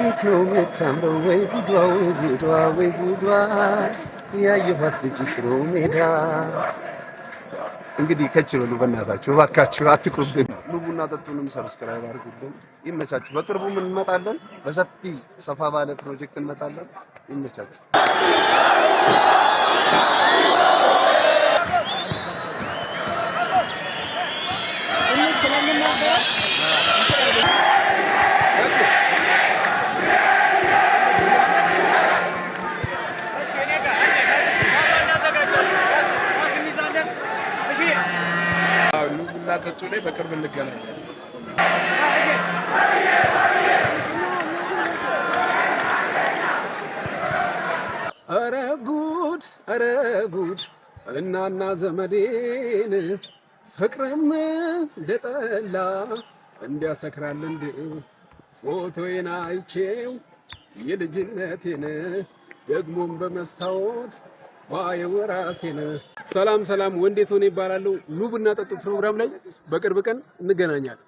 እንዴት ነው የምታምረው ወይ ጉዷ ወይ ጉዷ ወይ ጉዷ ያየኋት ልጅ ሽሮ ሜዳ። እንግዲህ ከችበሉ በእናታችሁ እባካችሁ አትቅሩብን። ኑቡና ጠጡንም ሰብስክራይብ አድርጉልን። ይመቻችሁ። በቅርቡ ምን እንመጣለን፣ በሰፊ ሰፋ ባለ ፕሮጀክት እንመጣለን። ይመቻችሁ። ኑቡና ጠጡ ላይ በቅርብ እንገናኛለን። ኧረ ጉድ ኧረ ጉድ እናና ዘመዴን ፍቅርም እንደጠላ እንዲያሰክራል እንዴ ፎቶዬን አይቼው የልጅነቴን ደግሞም በመስታወት ባየው ራሴን። ሰላም ሰላም፣ ወንዴት ሆነ ይባላል። ኑቡና ጠጡ ፕሮግራም ላይ በቅርብ ቀን እንገናኛለን።